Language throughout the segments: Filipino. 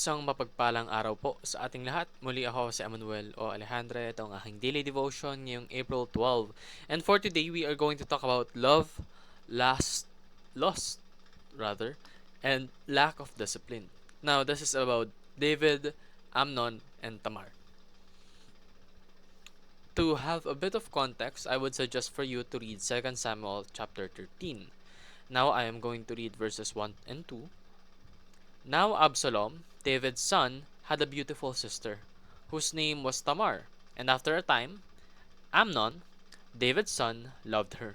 Isang mapagpalang araw po sa ating lahat. Muli ako si Emmanuel o Alejandra. Ito ang aking daily devotion ngayong April 12. And for today, we are going to talk about love, lost rather, and lack of discipline. Now, this is about David, Amnon, and Tamar. To have a bit of context, I would suggest for you to read 2 Samuel chapter 13. Now, I am going to read verses 1 and 2. Now Absalom, David's son, had a beautiful sister, whose name was Tamar, and after a time, Amnon, David's son, loved her.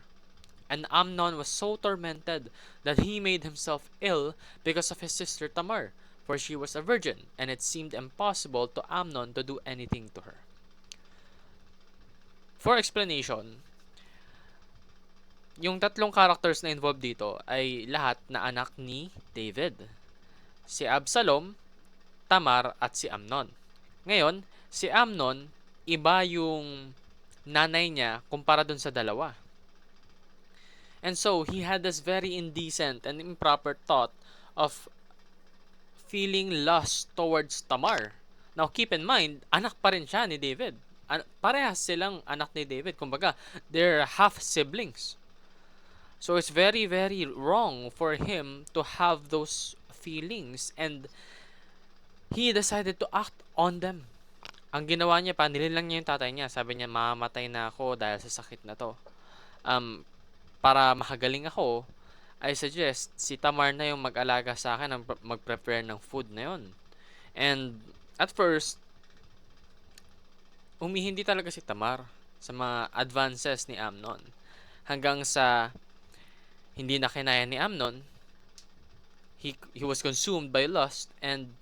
And Amnon was so tormented that he made himself ill because of his sister Tamar, for she was a virgin, and it seemed impossible to Amnon to do anything to her. For explanation, yung tatlong characters na involved dito ay lahat na anak ni David. Si Absalom, Tamar at si Amnon. Ngayon, si Amnon, iba yung nanay niya kumpara dun sa dalawa. And so, he had this very indecent and improper thought of feeling lust towards Tamar. Now, keep in mind, anak pa rin siya ni David. Parehas silang anak ni David. Kumbaga, they're half-siblings. So, it's very, very wrong for him to have those feelings and he decided to act on them. Ang ginawa niya pa, nililang niya yung tatay niya. Sabi niya, mamamatay na ako dahil sa sakit na to. Para makagaling ako, I suggest si Tamar na yung mag-alaga sa akin, mag-prepare ng food na yun. And at first, humihindi talaga si Tamar sa mga advances ni Amnon. Hanggang sa hindi na kinaya ni Amnon, he was consumed by lust and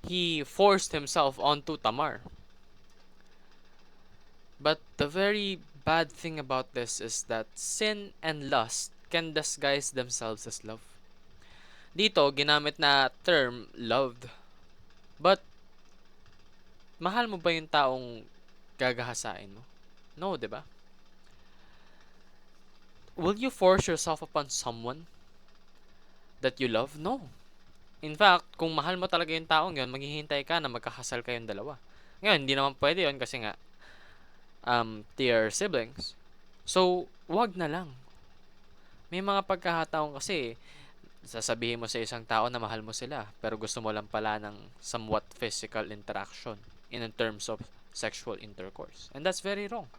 he forced himself onto Tamar. But the very bad thing about this is that sin and lust can disguise themselves as love. Dito, ginamit na term, loved. But, mahal mo ba yung taong gagahasain mo? No, di ba? Will you force yourself upon someone that you love? No. In fact, kung mahal mo talaga yung taong yon, maghihintay ka na magkakasal kayong dalawa. Ngayon, hindi naman pwede yon kasi nga, they are siblings. So, wag na lang. May mga pagkakataon kasi, sasabihin mo sa isang tao na mahal mo sila, pero gusto mo lang pala ng somewhat physical interaction in terms of sexual intercourse. And that's very wrong.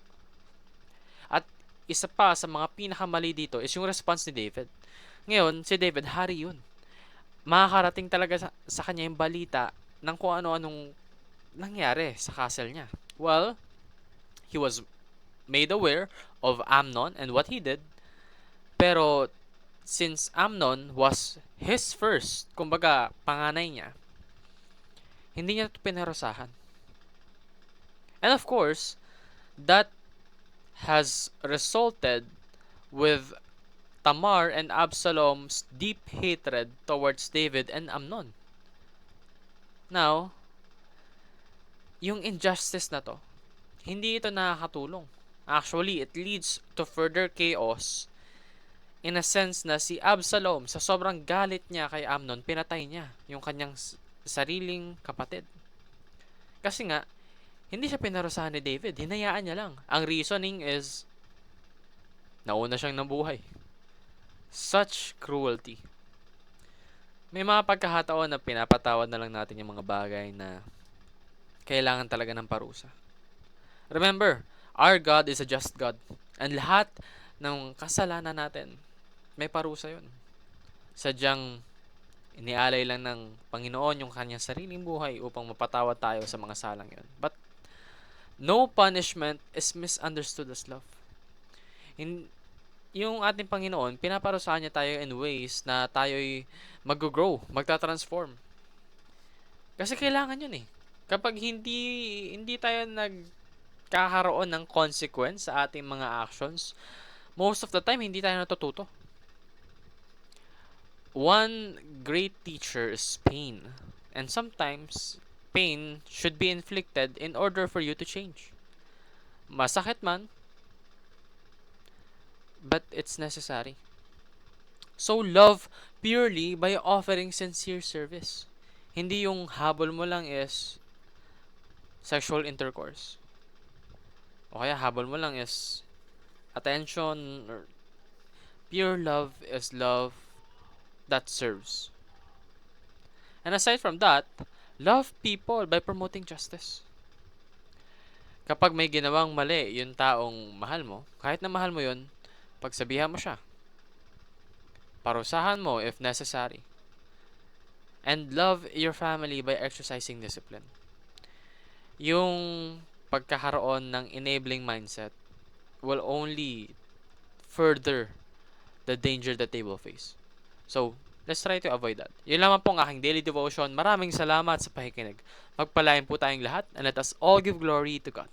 At isa pa sa mga pinakamali dito is yung response ni David. Ngayon, si David, hari yun. Makakarating talaga sa kanya yung balita ng kung ano-anong nangyari sa castle niya. Well, he was made aware of Amnon and what he did. Pero since Amnon was his first, kumbaga panganay niya, hindi niya ito pinarusahan. And of course, that has resulted with Tamar and Absalom's deep hatred towards David and Amnon. Now, yung injustice na to, hindi ito nakakatulong. Actually, it leads to further chaos in a sense na si Absalom, sa sobrang galit niya kay Amnon, pinatay niya yung kanyang sariling kapatid. Kasi nga, hindi siya pinarusahan ni David. Hinayaan niya lang. Ang reasoning is, nauna siyang nabuhay. Such cruelty. May mga pagkakataon na pinapatawad na lang natin yung mga bagay na kailangan talaga ng parusa. Remember, our God is a just God. And lahat ng kasalanan natin, may parusa yun. Sadyang inialay lang ng Panginoon yung kanyang sariling buhay upang mapatawad tayo sa mga salang yun. But no punishment is misunderstood as love. Yung ating Panginoon, pinaparusahan niya tayo in ways na tayo'y mag-grow, magta-transform. Kasi kailangan yun eh. Kapag hindi tayo nagkakaroon ng consequence sa ating mga actions, most of the time, hindi tayo natututo. One great teacher is pain. And sometimes, pain should be inflicted in order for you to change. Masakit man, but it's necessary. So love purely by offering sincere service. Hindi yung habol mo lang is sexual intercourse. O kaya habol mo lang is attention, or pure love is love that serves. And aside from that, love people by promoting justice. Kapag may ginawang mali yung taong mahal mo, kahit na mahal mo yun, pagsabihan mo siya. Parusahan mo if necessary. And love your family by exercising discipline. Yung pagkakaroon ng enabling mindset will only further the danger that they will face. So, let's try to avoid that. Yun lamang po ang aking daily devotion. Maraming salamat sa pakikinig. Magpalain po tayong lahat and let us all give glory to God.